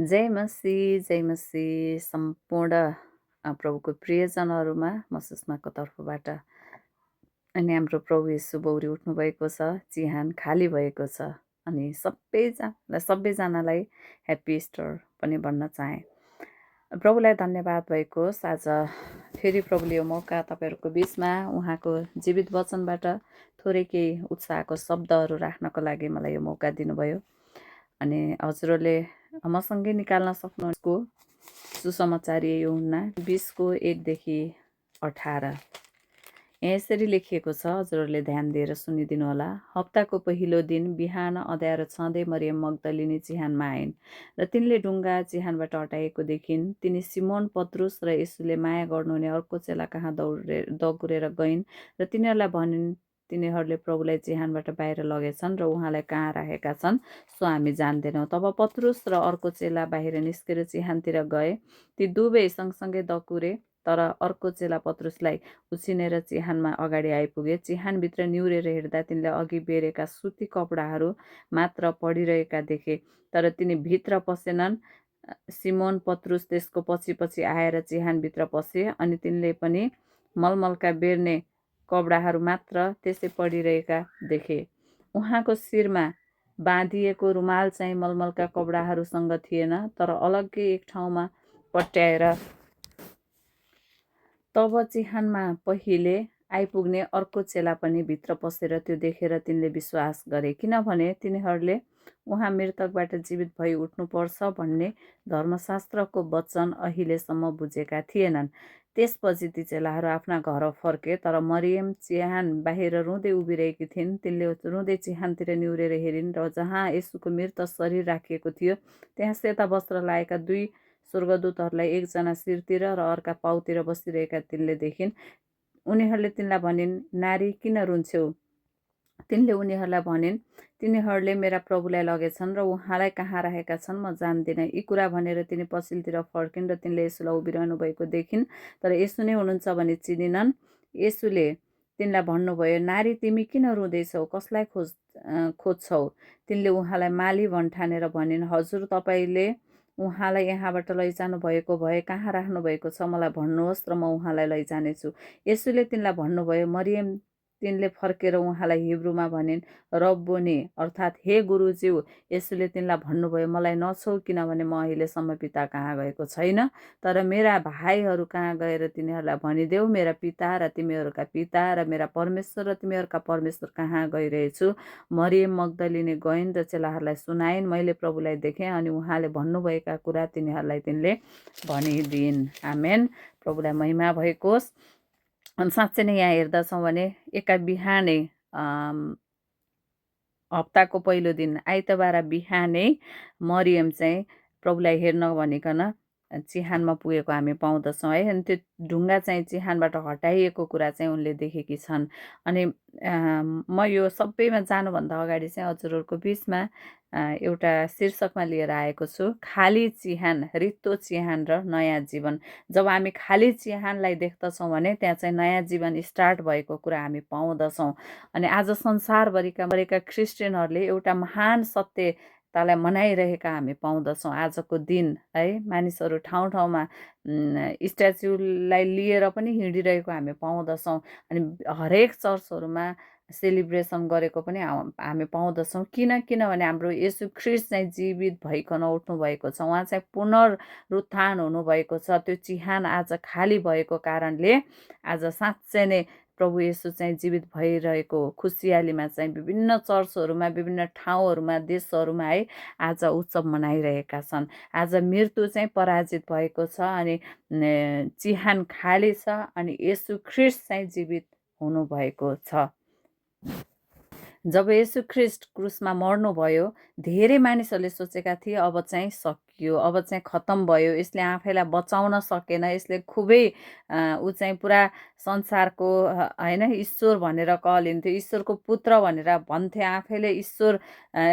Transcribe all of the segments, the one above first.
जय मसीह सम्पूर्ण प्रभुको प्रियजनहरूमा म सुषमाको तर्फबाट अनि हाम्रो प्रभु येशू बौरी उठ्नु भएको छ। चिहान खाली भएको छ अनि सबैजनालाई ह्याप्पी इस्टर पनि भन्न चाहे। प्रभुलाई धन्यवाद भएको होस्। आज फेरि प्रभुले यो मौका तपाईँहरूको बिचमा उहाँको जीवित वचनबाट थोरै केही उत्साहको शब्दहरू राख्नको लागि मलाई यो मौका दिनुभयो। अनि हजुरहरूले मसँगै निकाल्न सक्नुको सुसमाचार यूहन्ना 20:1-18 यहाँ यसरी लेखिएको छ। हजुरहरूले ध्यान दिएर सुनिदिनु होला। हप्ताको पहिलो दिन बिहान अँध्यारो छँदै मरियम मग्दलिनी चिहानमा आइन् र तिनले ढुङ्गा चिहानबाट हटाएको देखिन्। तिनी सिमोन पत्रुस र यसुले माया गर्नुहुने अर्को चेला कहाँ दगुरेर गइन् र तिनीहरूलाई भनिन्, तिनीहरूले प्रभुलाई चिहानबाट बाहिर लगेछन् र उहाँलाई कहाँ राखेका छन् सो हामी जान्दैनौँ। तब पत्रुस र अर्को चेला बाहिर निस्केर चिहानतिर गए। ती दुवै सँगसँगै दगुरे, तर अर्को चेला पत्रुसलाई उछिनेर चिहानमा अगाडि आइपुगे। चिहानभित्र निहुरेर हेर्दा तिनले अघि बेरेका सुती कपडाहरू मात्र पडिरहेका देखे, तर तिनी भित्र पसेनन्। सिमोन पत्रुस त्यसको पछि पछि आएर चिहानभित्र पसे अनि तिनले पनि मलमलका बेर्ने कपडाहरू मात्र त्यसै पडिरहेका देखे। उहाँको शिरमा बाँधिएको रुमाल चाहिँ मलमलका कपडाहरूसँग थिएन, तर अलग्गै एक ठाउँमा पट्याएर। तब चिहानमा पहिले आइपुग्ने अर्को चेला पनि भित्र पसेर त्यो देखेर तिनले विश्वास गरे, किनभने तिनीहरूले उहाँ मृतकबाट जीवित भई उठ्नुपर्छ भन्ने धर्मशास्त्रको वचन अहिलेसम्म बुझेका थिएनन्। त्यसपछि ती चेलाहरू आफ्ना घर फर्के, तर मरियम चिहान बाहिर रुँदै उभिरहेकी थिइन्। तिनले रुँदै चिहानतिर निहुरेर हेरिन् र जहाँ येशूको मृत शरीर राखिएको थियो त्यहाँ सेता वस्त्र लाएका दुई स्वर्गदूतहरूलाई, एकजना शिरतिर र अर्का पाउतिर बसिरहेका तिनले देखिन्। उनीहरूले तिनलाई भनिन्, नारी किन रुन्छौ? तिनले उनीहरूलाई भनिन्, तिनीहरूले मेरा प्रभुलाई लगेछन् र उहाँलाई कहाँ राखेका छन् म जान्दिनँ। यी कुरा भनेर तिनी पछिल्तिर फर्किन् र तिनले येशूलाई उभिरहनु भएको देखिन्, तर येशू नै हुनुहुन्छ भने चिनिनन्। येशूले तिनलाई भन्नुभयो, नारी तिमी किन रुँदैछौ? कसलाई खोज्छौ? तिनले उहाँलाई माली भन्ठानेर भनिन्, हजुर, तपाईँले उहाँलाई यहाँबाट लैजानु भएको भए कहाँ राख्नु भएको छ मलाई भन्नुहोस् र म उहाँलाई लैजानेछु। येशूले तिनलाई भन्नुभयो, मरियम। तिनले फर्केर उहाँलाई हिब्रूमा भनिन्, रब्बोनी, अर्थात् हे गुरुज्यू। येशूले तिनलाई भन्नुभयो, मलाई नछौ, किनभने म अहिलेसम्म पिता कहाँ गएको छैन, तर मेरा भाइहरू कहाँ गएर तिनीहरूलाई भनिदेऊ, मेरा पिता र तिमीहरूका पिता र मेरा परमेश्वर र तिमीहरूका परमेश्वर कहाँ गइरहेछु। मरियम मग्दलिनी गइन् र चेलाहरूलाई सुनाइन्, मैले प्रभुलाई देखेँ अनि उहाँले भन्नुभएका कुरा तिनीहरूलाई तिनले भनिदिइन्। आमेन। प्रभुलाई महिमा भएको होस्। अनि साँच्चै नै यहाँ हेर्दछौँ भने एका बिहानै हप्ताको पहिलो दिन आइतबार बिहानै मरियम चाहिँ प्रभुलाई हेर्न भनिकन चिहानमा पुगेको हामी पाउँदछौँ है। अनि त्यो ढुङ्गा चाहिँ चिहानबाट हटाइएको कुरा चाहिँ उनले देखेकी छन्। अनि म यो सबैमा जानुभन्दा अगाडि चाहिँ हजुरहरूको बिचमा एउटा शीर्षकमा लिएर आएको छु, खाली चिहान, रित्तो चिहान र नयाँ जीवन। जब हामी खाली चिहानलाई देख्दछौँ भने त्यहाँ चाहिँ नयाँ जीवन स्टार्ट भएको कुरा हामी पाउँदछौँ। अनि आज संसारभरिका क्रिस्चियनहरूले एउटा महान सत्यतालाई मनाइरहेका हामी पाउँदछौँ। आजको दिन है, मानिसहरू ठाउँ ठाउँमा स्ट्याचुलाई लिएर पनि हिँडिरहेको हामी पाउँदछौँ। अनि हरेक चर्चहरूमा सेलिब्रेसन गरेको पनि हामी पाउँदछौँ। किनभने हाम्रो येशू ख्रीष्ट चाहिँ जीवित भइकन उठ्नु भएको छ, उहाँ चाहिँ पुनरुत्थान हुनुभएको छ। त्यो चिहान आज खाली भएको कारणले आज साँच्चै नै प्रभु येशू चाहिँ जीवित भइरहेको खुसियालीमा चाहिँ विभिन्न चर्चहरूमा, विभिन्न ठाउँहरूमा, देशहरूमा है आज उत्सव मनाइरहेका छन्। आज मृत्यु चाहिँ पराजित भएको छ अनि चिहान खाली छ अनि येशू ख्रीष्ट चाहिँ जीवित हुनुभएको छ। जब येशू ख्रीष्ट क्रुसमा मर्नुभयो, धेरै मानिसहरूले सोचेका थिए अब चाहिँ सकियो, अब चाहिँ खत्तम भयो, यसले आफैलाई बचाउन सकेन, यसले खुबै ऊ चाहिँ पुरा संसारको होइन ईश्वर भनेर कहलिन्थ्यो, ईश्वरको पुत्र भनेर भन्थे, आफैले ईश्वर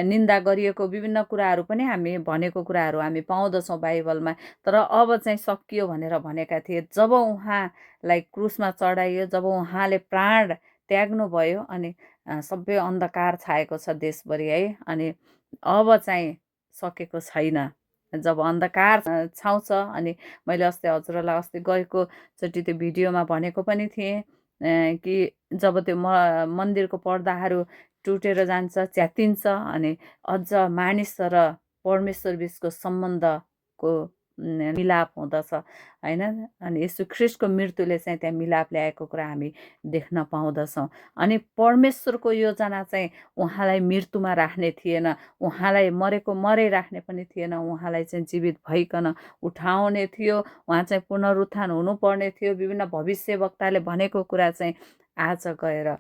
निन्दा गरिएको विभिन्न कुराहरू पनि हामी भनेको कुराहरू हामी पाउँदछौँ बाइबलमा। तर अब चाहिँ सकियो भनेर भनेका थिए। जब उहाँलाई क्रुसमा चढाइयो, जब उहाँले प्राण त्याग्नुभयो अनि सबै अन्धकार छाएको छ देशभरि है। अनि अब चाहिँ सकेको छैन, जब अन्धकार छाउँछ, अनि मैले अस्ति हजुरहरूलाई अस्ति गएको चोटि त्यो भिडियोमा भनेको पनि थिएँ कि जब त्यो मन्दिरको पर्दाहरू टुटेर जान्छ, च्यातिन्छ, अनि अझ मानिस र परमेश्वर बिचको सम्बन्धको मिलाप हुँदछ होइन। अनि यसु ख्रिस्टको मृत्युले चाहिँ त्यहाँ मिलाप ल्याएको कुरा हामी देख्न पाउँदछौँ। अनि परमेश्वरको योजना चाहिँ उहाँलाई मृत्युमा राख्ने थिएन, उहाँलाई मरेको मरै राख्ने पनि थिएन, उहाँलाई चाहिँ जीवित भइकन उठाउने थियो, उहाँ चाहिँ पुनरुत्थान हुनुपर्ने थियो। विभिन्न भविष्यवक्ताले भनेको कुरा चाहिँ आज गएर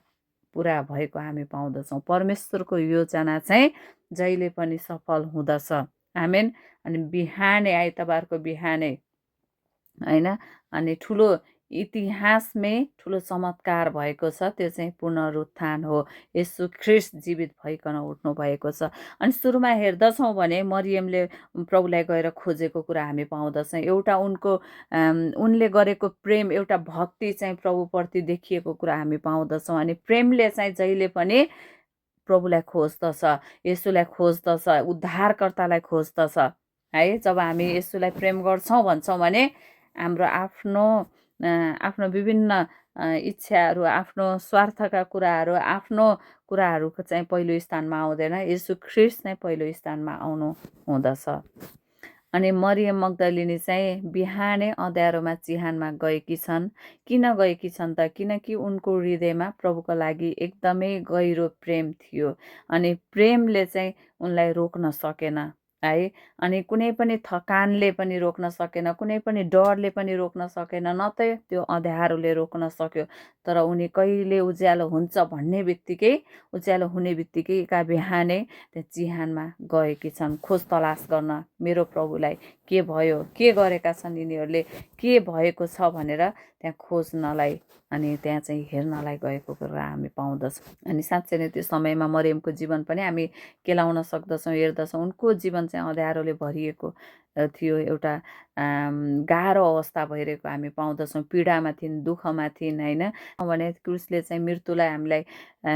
पुरा भएको हामी पाउँदछौँ। परमेश्वरको योजना चाहिँ जहिले पनि सफल हुँदछ। आमेन। अनि बिहानै, आइतबारको बिहानै होइन, अनि ठुलो इतिहासमै ठुलो चमत्कार भएको छ, त्यो चाहिँ पुनरुत्थान हो। यसु ख्रिस्ट जीवित भइकन उठ्नु भएको छ। अनि सुरुमा हेर्दछौँ भने मरियमले प्रभुलाई गएर खोजेको कुरा हामी पाउँदछौँ। एउटा उनले गरेको प्रेम, एउटा भक्ति चाहिँ प्रभुप्रति देखिएको कुरा हामी पाउँदछौँ। अनि प्रेमले चाहिँ जहिले पनि प्रभुलाई खोज्दछ, यसुलाई खोज्दछ, उद्धारकर्तालाई खोज्दछ है। जब हामी यसुलाई प्रेम गर्छौँ भन्छौँ भने हाम्रो आफ्नो विभिन्न इच्छाहरू, आफ्नो स्वार्थका कुराहरू, आफ्नो कुराहरूको चाहिँ पहिलो स्थानमा आउँदैन, यसु ख्रिस्ट चाहिँ पहिलो स्थानमा आउनु हुँदछ। अनि मरियम मग्दलिनी चाहिँ बिहानै अँध्यारोमा चिहानमा गएकी छन्। किन गएकी छन् त? किनकि उनको हृदयमा प्रभुको लागि एकदमै गहिरो प्रेम थियो। अनि प्रेमले चाहिँ उनलाई रोक्न सकेन है। अनि कुनै पनि थकानले पनि रोक्न सकेन, कुनै पनि डरले पनि रोक्न सकेन, न त त्यो अँध्यारोले रोक्न सक्यो। तर उनी कहिले उज्यालो हुन्छ भन्ने बित्तिकै, उज्यालो हुने बित्तिकै एका बिहानै त्यहाँ चिहानमा गएकी छन् खोज तलास गर्न। मेरो प्रभुलाई के भयो, के गरेका छन् यिनीहरूले, के भएको छ भनेर त्यहाँ खोज्नलाई, अनि त्यहाँ चाहिँ हेर्नलाई गएको कुरा हामी पाउँदछौँ। अनि साँच्चै नै त्यो समयमा मरियमको जीवन पनि हामी केलाउन सक्दछौँ, हेर्दछौँ। उनको जीवन चाहिँ अँध्यारोले भरिएको थियो, एउटा गाह्रो अवस्था भइरहेको हामी पाउँदछौँ। पीडामा थिइन्, दुःखमा थिइन् होइन। भने क्रुसले चाहिँ मृत्युलाई हामीलाई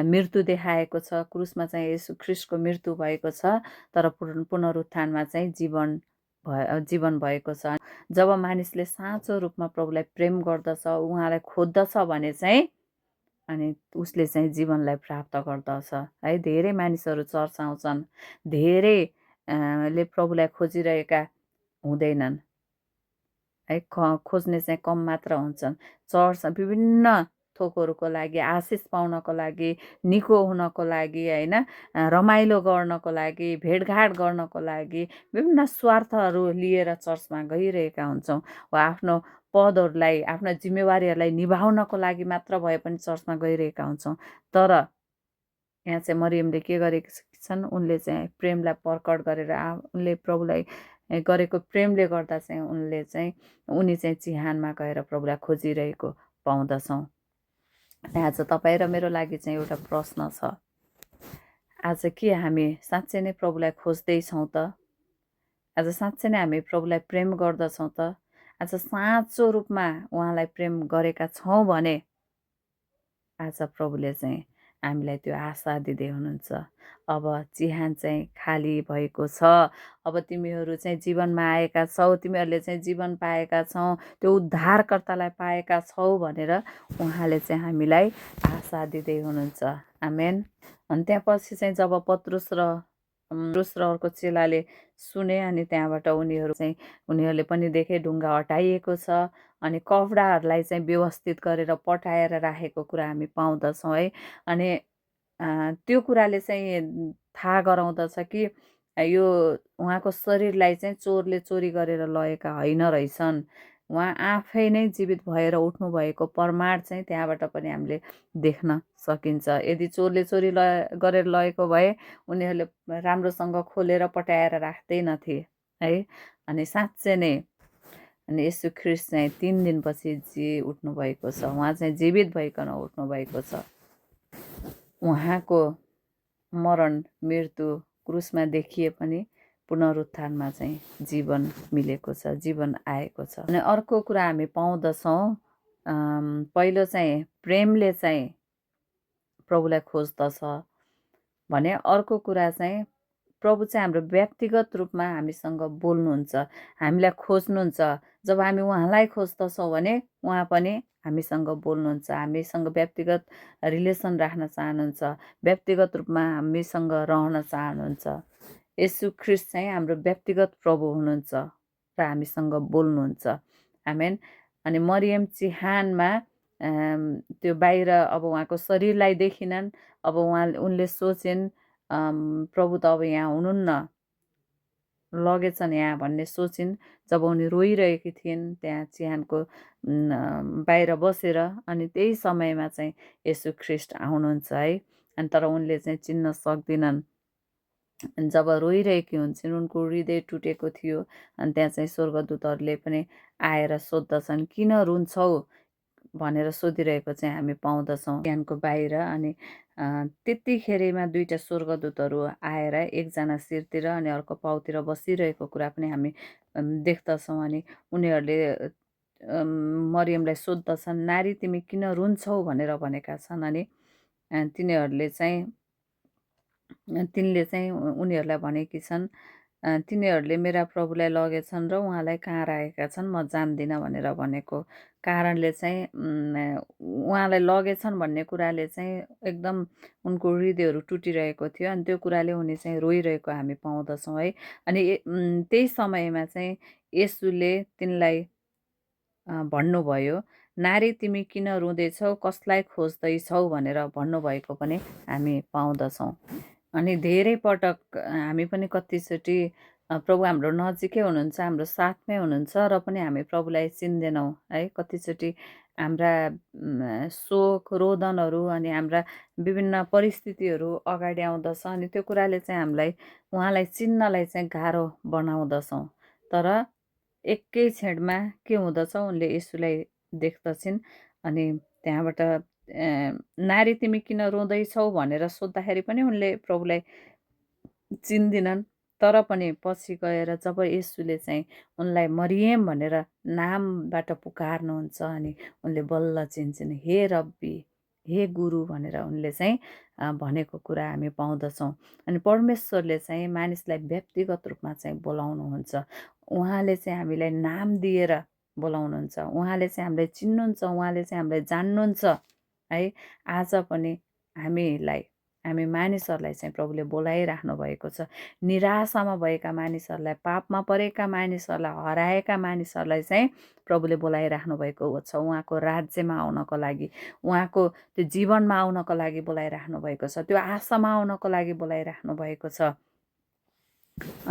मृत्यु देखाएको छ। क्रुसमा चाहिँ यसु ख्रिस्टको मृत्यु भएको छ, तर पुनरुत्थानमा चाहिँ जीवन भएको छ। जब मानिसले साँचो रूपमा प्रभुलाई प्रेम गर्दछ, उहाँलाई खोज्दछ भने चाहिँ अनि उसले चाहिँ जीवनलाई प्राप्त गर्दछ है। धेरै मानिसहरू चर्च आउँछन्, धेरै ले प्रभुलाई खोजिरहेका हुँदैनन् है। खोज्ने चाहिँ कम मात्र हुन्छन्। चर्च विभिन्न थोकहरूको लागि, आशिष पाउनको लागि, निको हुनको लागि होइन, रमाइलो गर्नको लागि, भेटघाट गर्नको लागि विभिन्न स्वार्थहरू लिएर चर्चमा गइरहेका हुन्छौँ। वा आफ्नो पदहरूलाई, आफ्ना जिम्मेवारीहरूलाई निभाउनको लागि मात्र भए पनि चर्चमा गइरहेका हुन्छौँ। तर यहाँ चाहिँ मरियमले के गरेकी छन्? उनले चाहिँ प्रेमलाई प्रकट गरेर उनले प्रभुलाई गरेको प्रेमले गर्दा चाहिँ उनी चाहिँ चिहानमा गएर प्रभुलाई खोजिरहेको पाउँदछौँ। आज तपाईँ र मेरो लागि चाहिँ एउटा प्रश्न छ, आज के हामी साँच्चै नै प्रभुलाई खोज्दैछौँ त? आज साँच्चै नै हामी प्रभुलाई प्रेम गर्दछौँ त? आज साँचो रूपमा उहाँलाई प्रेम गरेका छौँ भने आज प्रभुले चाहिँ हामीलाई त्यो आशा दिँदै हुनुहुन्छ। अब चिहान चाहिँ खाली भएको छ, अब तिमीहरू चाहिँ जीवनमा आएका छौ, तिमीहरूले चाहिँ जीवन पाएका छौ, त्यो उद्धारकर्तालाई पाएका छौ भनेर उहाँले चाहिँ हामीलाई आशा दिँदै हुनुहुन्छ। आमेन। अनि त्यहाँपछि चाहिँ जब पत्रुस र अर्को चेलाले सुने, अनि त्यहाँबाट उनीहरूले पनि देखे ढुङ्गा हटाइएको छ, अनि कपडाहरूलाई चाहिँ व्यवस्थित गरेर पठाएर राखेको कुरा हामी पाउँदछौँ है। अनि त्यो कुराले चाहिँ थाहा गराउँदछ कि यो उहाँको शरीरलाई चाहिँ चोरले चोरी गरेर लगेका होइन रहेछन्, उहाँ आफै नै जीवित भएर उठ्नु भएको प्रमाण चाहिँ त्यहाँबाट पनि हामीले देख्न सकिन्छ। यदि चोरले चोरी गरेर लगेको भए उनीहरूले राम्रोसँग खोलेर पठाएर राख्दैनथे है। अनि साँच्चै नै अनि यसु ख्रिस्ट चाहिँ 3 दिनपछि उठ्नु भएको छ, उहाँ चाहिँ जीवित भइकन उठ्नु भएको छ। उहाँको मरण, मृत्यु क्रुसमा देखिए पनि पुनरुत्थानमा चाहिँ जीवन मिलेको छ, जीवन आएको छ। अनि अर्को कुरा हामी पाउँदछौँ, पहिलो चाहिँ प्रेमले चाहिँ प्रभुलाई खोज्दछ भने, अर्को कुरा चाहिँ प्रभु चाहिँ हाम्रो व्यक्तिगत रूपमा हामीसँग बोल्नुहुन्छ, हामीलाई खोज्नुहुन्छ। जब हामी उहाँलाई खोज्दछौँ भने उहाँ पनि हामीसँग बोल्नुहुन्छ, हामीसँग व्यक्तिगत रिलेसन राख्न चाहनुहुन्छ, व्यक्तिगत रूपमा हामीसँग रहन चाहनुहुन्छ। येशू ख्रीष्ट चाहिँ हाम्रो व्यक्तिगत प्रभु हुनुहुन्छ र हामीसँग बोल्नुहुन्छ। आमेन। अनि मरियम चिहानमा त्यो बाहिर अब उहाँको शरीरलाई देखिनन्। अब उनले सोचिन् प्रभु त अब यहाँ हुनुहुन्न, लगेछन् यहाँ भन्ने सोचिन्। जब उनी रोइरहेकी थिइन् त्यहाँ चिहानको बाहिर बसेर, अनि त्यही समयमा चाहिँ येशू ख्रीष्ट आउनुहुन्छ है। अनि तर उनले चाहिँ चिन्न सक्दिनन्। जब रोइरहेकी हुन्छन्, उनको हृदय टुटेको थियो। अनि त्यहाँ चाहिँ स्वर्गदूतहरूले पनि आएर सोद्धछन्, किन रुन्छौ भनेर सोधिरहेको चाहिँ हामी पाउँदछौँ ज्ञानको बाहिर। अनि त्यतिखेरैमा दुईटा स्वर्गदूतहरू आएर एकजना शिरतिर अनि अर्को पाउतिर बसिरहेको कुरा पनि हामी देख्दछौँ। अनि उनीहरूले मरियमलाई सोद्धछन्, नारी तिमी किन रुन्छौ भनेर भनेका छन्। अनि तिनले चाहिँ उनीहरूलाई भनेकी छन्, तिनीहरूले मेरा प्रभुलाई लगेछन् र उहाँलाई कहाँ राखेका छन् म जान्दिनँ भनेर भनेको कारणले चाहिँ उहाँलाई लगेछन् भन्ने कुराले चाहिँ एकदम उनको हृदयहरू टुटिरहेको थियो। अनि त्यो कुराले उनी चाहिँ रोइरहेको हामी पाउँदछौँ है। अनि त्यही समयमा चाहिँ येशूले तिनलाई भन्नुभयो, नारी तिमी किन रुँदैछौ, कसलाई खोज्दैछौ भनेर भन्नुभएको पनि हामी पाउँदछौँ। अनि धेरै पटक हामी पनि कतिचोटि प्रभु हाम्रो नजिकै हुनुहुन्छ, हाम्रो साथमै हुनुहुन्छ र पनि हामी प्रभुलाई चिन्दैनौँ है। कतिचोटि हाम्रा शोक रोदनहरू अनि हाम्रा विभिन्न परिस्थितिहरू अगाडि आउँदछ। अनि त्यो कुराले चाहिँ हामीलाई उहाँलाई चिन्नलाई चाहिँ गाह्रो बनाउँदछौँ। तर एकै क्षणमा के हुँदछ, उनले येशूलाई देख्दछिन्। अनि त्यहाँबाट नारी तिमी किन रुँदैछौ भनेर सोद्धाखेरि पनि उनले प्रभुलाई चिन्दिनन्। तर पनि पछि गएर जब येशूले चाहिँ उनलाई मरियम भनेर नामबाट पुकार्नुहुन्छ, अनि उनले बल्ल चिन्छन्, हे रब्बी, हे गुरु भनेर उनले चाहिँ भनेको कुरा हामी पाउँदछौँ। अनि परमेश्वरले चाहिँ मानिसलाई व्यक्तिगत रूपमा चाहिँ बोलाउनुहुन्छ। उहाँले चाहिँ हामीलाई नाम दिएर बोलाउनुहुन्छ, उहाँले चाहिँ हामीलाई चिन्नुहुन्छ, उहाँले चाहिँ हामीलाई जान्नुहुन्छ है। आज पनि हामी मानिसहरूलाई चाहिँ प्रभुले बोलाइराख्नु भएको छ। निराशामा भएका मानिसहरूलाई, पापमा परेका मानिसहरूलाई, हराएका मानिसहरूलाई चाहिँ प्रभुले बोलाइराख्नु भएको छ। उहाँको राज्यमा आउनको लागि, उहाँको त्यो जीवनमा आउनको लागि बोलाइराख्नु भएको छ, त्यो आशामा आउनको लागि बोलाइराख्नु भएको छ।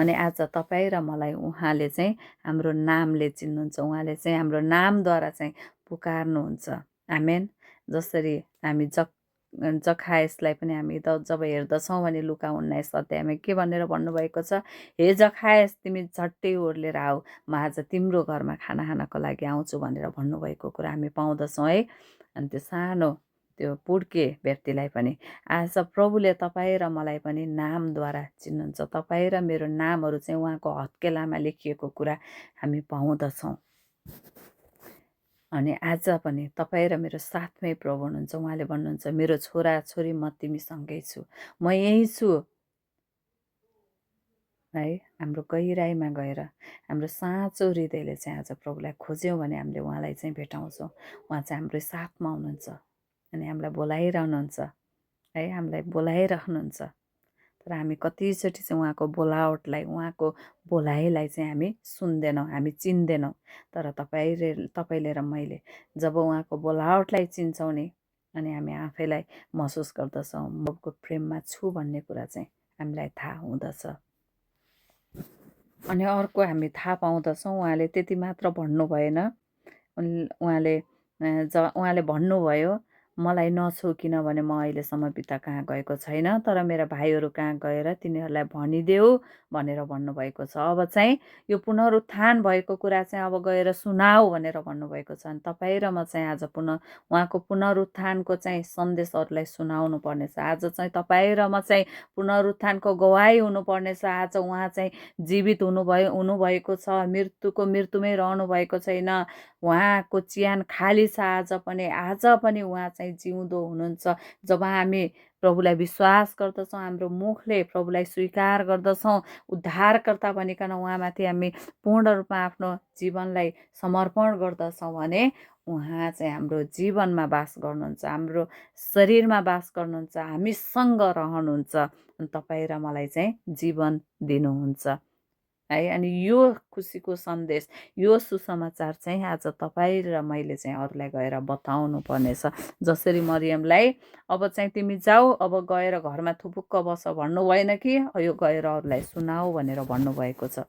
अनि आज तपाईँ र मलाई उहाँले चाहिँ हाम्रो नामले चिन्नुहुन्छ, उहाँले चाहिँ हाम्रो नामद्वारा चाहिँ पुकार्नुहुन्छ। आमेन। जसरी हामी जखायसलाई पनि हामी जब हेर्दछौँ भने लुका 19 अध्यायमा के भनेर भन्नुभएको छ, हे जखायस तिमी झट्टै ओर्लेर आऊ, म आज तिम्रो घरमा खाना खानको लागि आउँछु भनेर भन्नुभएको कुरा हामी पाउँदछौँ है। अनि त्यो सानो त्यो पुड्के व्यक्तिलाई पनि आज प्रभुले तपाईँ र मलाई पनि नामद्वारा चिन्नुहुन्छ। तपाईँ र मेरो नामहरू चाहिँ उहाँको हत्केलामा लेखिएको कुरा हामी पाउँदछौँ। अनि आज पनि तपाईँ र मेरो साथमै प्रभु हुनुहुन्छ। उहाँले भन्नुहुन्छ, मेरो छोरा छोरी म तिमीसँगै छु, म यहीँ छु है। हाम्रो गहिराइमा गएर हाम्रो साँचो हृदयले चाहिँ आज प्रभुलाई खोज्यौँ भने हामीले उहाँलाई चाहिँ भेटाउँछौँ। उहाँ चाहिँ हाम्रो साथमा हुनुहुन्छ अनि हामीलाई बोलाइरहनुहुन्छ है, हामीलाई बोलाइराख्नुहुन्छ। तर हामी कतिचोटि चाहिँ उहाँको बोलावटलाई, उहाँको बोलाइलाई चाहिँ हामी सुन्दैनौँ, हामी चिन्दैनौँ। तर तपाईँले र मैले जब उहाँको बोलावटलाई चिन्छौँ नि, अनि हामी आफैलाई महसुस गर्दछौँ म प्रभुको प्रेममा छु भन्ने कुरा चाहिँ हामीलाई थाहा हुँदछ। अनि अर्को हामी थाहा पाउँदछौँ, उहाँले त्यति मात्र भन्नु भएन, उहाँले भन्नुभयो, मलाई नछो किनभने म अहिलेसम्म पिता कहाँ गएको छैन, तर मेरा भाइहरू कहाँ गएर तिनीहरूलाई भनिदेऊ भनेर भन्नुभएको छ। अब चाहिँ यो पुनरुत्थान भएको कुरा चाहिँ अब गएर सुनाऊ भनेर भन्नुभएको छ। अनि तपाईँ र म चाहिँ आज उहाँको पुनरुत्थानको चाहिँ सन्देशहरूलाई सुनाउनु पर्नेछ। आज चाहिँ तपाईँ र म चाहिँ पुनरुत्थानको गवाही हुनुपर्नेछ। आज उहाँ चाहिँ जीवित हुनुभएको छ, मृत्युमै रहनु भएको छैन। उहाँको चिहान खाली छ आज पनि उहाँ चाहिँ जिउँदो हुनुहुन्छ। जब हामी प्रभुलाई विश्वास गर्दछौँ, हाम्रो मुखले प्रभुलाई स्वीकार गर्दछौँ, उद्धारकर्ता भनिकन उहाँमाथि हामी पूर्ण रूपमा आफ्नो जीवनलाई समर्पण गर्दछौँ भने उहाँ चाहिँ हाम्रो जीवनमा बास गर्नुहुन्छ, हाम्रो शरीरमा बास गर्नुहुन्छ, हामीसँग रहनुहुन्छ, अनि तपाईँ र मलाई चाहिँ जीवन दिनुहुन्छ है। अनि यो खुसीको सन्देश, यो सुसमाचार चाहिँ आज तपाईँ र मैले चाहिँ अरूलाई गएर बताउनु पर्नेछ। जसरी मरियमलाई अब चाहिँ तिमी जाऊ, अब गएर घरमा थुपुक्क बस भन्नु भएन कि यो गएर अरूलाई सुनाऊ भनेर भन्नुभएको छ।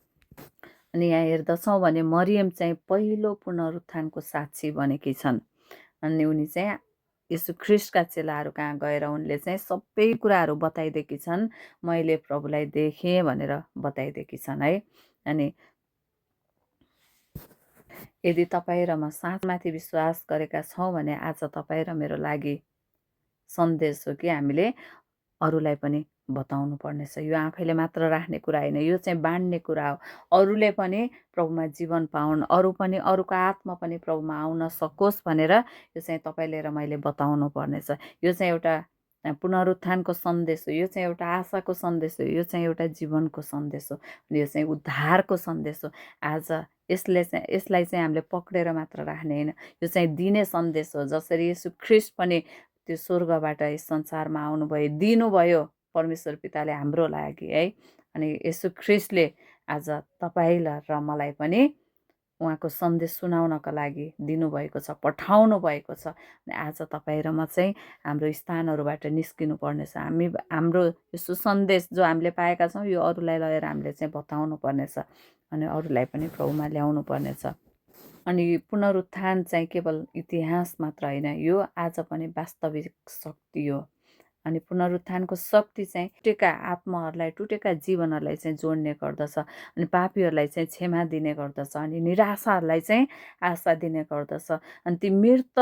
अनि यहाँ हेर्दछौँ भने मरियम चाहिँ पहिलो पुनरुत्थानको साक्षी बनेकी छन्। अनि उनी चाहिँ यीशु ख्रिस्टका चेलाहरू कहाँ गएर उनले चाहिँ सबै कुराहरू बताइदिएकी छन्, मैले प्रभुलाई देखेँ भनेर बताइदिएकी छन् है। अनि यदि तपाईँ र म साँचमाथि विश्वास गरेका छौँ भने आज तपाईँ र मेरो लागि सन्देश हो कि हामीले अरूलाई पनि बताउनु पर्नेछ। यो आफैले मात्र राख्ने कुरा होइन, यो चाहिँ बाँड्ने कुरा हो। अरूले पनि प्रभुमा जीवन पाउन्, अरू पनि अरूको आत्मा पनि प्रभुमा आउन सकोस् भनेर यो चाहिँ तपाईँले र मैले बताउनु पर्नेछ। यो चाहिँ एउटा पुनरुत्थानको सन्देश हो, यो चाहिँ एउटा आशाको सन्देश हो, यो चाहिँ एउटा जीवनको सन्देश हो, यो चाहिँ उद्धारको सन्देश हो। आज यसलाई चाहिँ हामीले पक्रेर मात्र राख्ने होइन, यो चाहिँ दिने सन्देश हो। जसरी यीशु ख्रिस्ट पनि त्यो स्वर्गबाट यस संसारमा आउनुभयो, दिनुभयो परमेश्वर पिताले हाम्रो लागि है। अनि यीशु ख्रिस्टले आज तपाईँलाई र मलाई पनि उहाँको सन्देश सुनाउनका लागि दिनुभएको छ, पठाउनु भएको छ। अनि आज तपाईँ र म चाहिँ हाम्रो स्थानहरूबाट निस्किनु पर्नेछ। हाम्रो यो सुसन्देश जो हामीले पाएका छौँ यो अरूलाई लगेर हामीले चाहिँ बताउनु पर्नेछ अनि अरूलाई पनि प्रभुमा ल्याउनु पर्नेछ। अनि पुनरुत्थान चाहिँ केवल इतिहास मात्र होइन, यो आज पनि वास्तविक शक्ति हो। अनि पुनरुत्थानको शक्ति चाहिँ टुटेका आत्माहरूलाई, टुटेका जीवनहरूलाई चाहिँ जोड्ने गर्दछ, अनि पापीहरूलाई चाहिँ क्षमा दिने गर्दछ, अनि निराशाहरूलाई चाहिँ आशा दिने गर्दछ। अनि ती मृत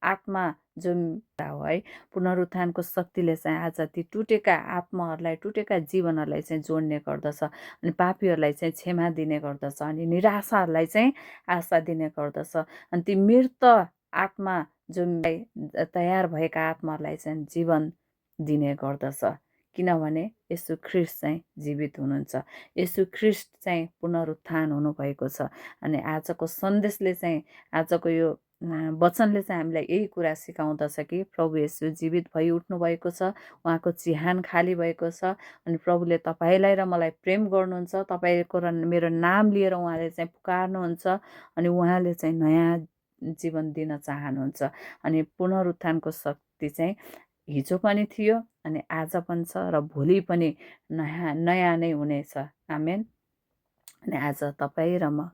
आत्मा जुन हो है, पुनरुत्थानको शक्तिले चाहिँ आज ती टुटेका आत्माहरूलाई, टुटेका जीवनहरूलाई चाहिँ जोड्ने गर्दछ, अनि पापीहरूलाई चाहिँ क्षमा दिने गर्दछ, अनि निराशाहरूलाई चाहिँ आशा दिने गर्दछ। अनि ती मृत आत्मा जुन तयार भएका आत्माहरूलाई चाहिँ जीवन दिने गर्दछ, किनभने यीशु ख्रिस्ट चाहिँ जीवित हुनुहुन्छ, यीशु ख्रिस्ट चाहिँ पुनरुत्थान हुनुभएको छ। अनि आजको सन्देशले चाहिँ, आजको यो वचनले चाहिँ हामीलाई यही कुरा सिकाउँदछ कि प्रभु येशू जीवित भई उठ्नु भएको छ, उहाँको चिहान खाली भएको छ, अनि प्रभुले तपाईँलाई र मलाई प्रेम गर्नुहुन्छ, तपाईँको र मेरो नाम लिएर उहाँले चाहिँ पुकार्नुहुन्छ, अनि उहाँले चाहिँ नयाँ जीवन दिन चाहनुहुन्छ। अनि पुनरुत्थानको शक्ति चाहिँ हिजो पनि थियो, अनि आज पनि छ, र भोलि पनि नयाँ नै हुनेछ। आमेन। अनि आज तपाईँ र म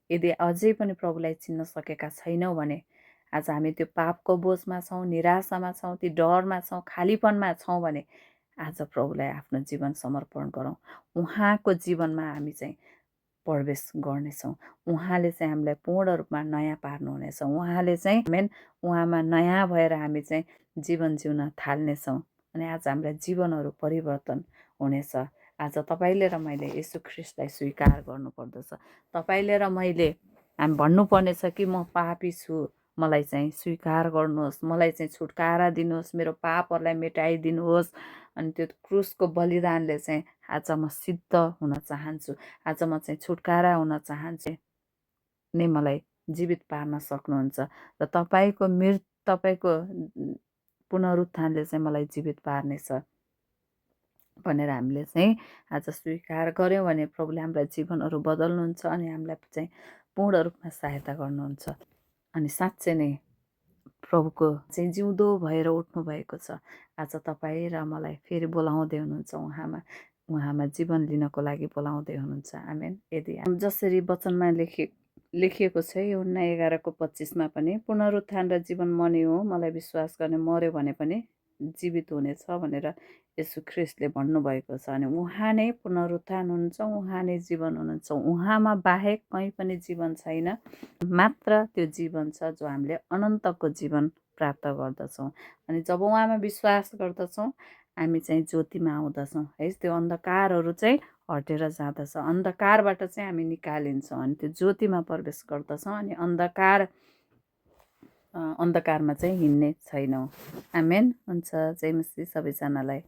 यदि अझै पनि प्रभुलाई चिन्न सकेका छैनौँ भने आज हामी त्यो पापको बोझमा छौँ, निराशामा छौँ, ती डरमा छौँ, खालीपनमा छौँ भने आज प्रभुलाई आफ्नो जीवन समर्पण गरौँ। उहाँको जीवनमा हामी चाहिँ प्रवेश गर्नेछौँ, उहाँले चाहिँ हामीलाई पूर्ण रूपमा नयाँ पार्नुहुनेछ, उहाँले चाहिँ मेन उहाँमा नयाँ भएर हामी चाहिँ जीवन जिउन थाल्नेछौँ, अनि आज हाम्रा जीवनहरू परिवर्तन हुनेछ। आज तपाईँले र मैले यीशु ख्रिस्टलाई स्वीकार गर्नुपर्दछ। तपाईँले र मैले हामी भन्नुपर्नेछ कि म पापी छु, मलाई चाहिँ स्वीकार गर्नुहोस्, मलाई चाहिँ छुटकारा दिनुहोस्, मेरो पापहरूलाई मेटाइदिनुहोस्। अनि त्यो क्रुसको बलिदानले चाहिँ आज म सिद्ध हुन चाहन्छु, आज म चाहिँ छुटकारा हुन चाहन्छु नै मलाई जीवित पार्न सक्नुहुन्छ, र तपाईँको पुनरुत्थानले चाहिँ मलाई जीवित पार्नेछ भनेर हामीले चाहिँ आज स्वीकार गऱ्यौँ भने प्रभुले हाम्रा जीवनहरू बदल्नुहुन्छ, अनि हामीलाई चाहिँ पूर्ण रूपमा सहायता गर्नुहुन्छ। अनि साँच्चै नै प्रभुको चाहिँ जिउँदो भएर उठ्नु भएको छ। आज तपाईँ र मलाई फेरि बोलाउँदै हुनुहुन्छ, उहाँमा जीवन लिनको लागि बोलाउँदै हुनुहुन्छ। आमेन। यदि जसरी वचनमा लेखिएको छ यूहन्ना 11:25 पनि, पुनरुत्थान र जीवन म नै हो, मलाई विश्वास गर्ने मर्यो भने पनि जीवित हुनेछ भनेर यीशु ख्रिस्टले भन्नुभएको छ। अनि उहाँ नै पुनरुत्थान हुनुहुन्छ, उहाँ नै जीवन हुनुहुन्छ, उहाँमा बाहेक कहीँ पनि जीवन छैन, मात्र त्यो जीवन छ जो हामीले अनन्तको जीवन प्राप्त गर्दछौँ। अनि जब उहाँमा विश्वास गर्दछौँ हामी चाहिँ ज्योतिमा आउँदछौँ है, त्यो अन्धकारहरू चाहिँ हटेर जाँदछ, अन्धकारबाट चाहिँ हामी निकालिन्छौँ, अनि त्यो ज्योतिमा प्रवेश गर्दछौँ, अनि अन्धकार अन्धकारमा चाहिँ हिँड्ने छैनौँ। आमेन। हुन्छ। जय मसीह सबैजनालाई।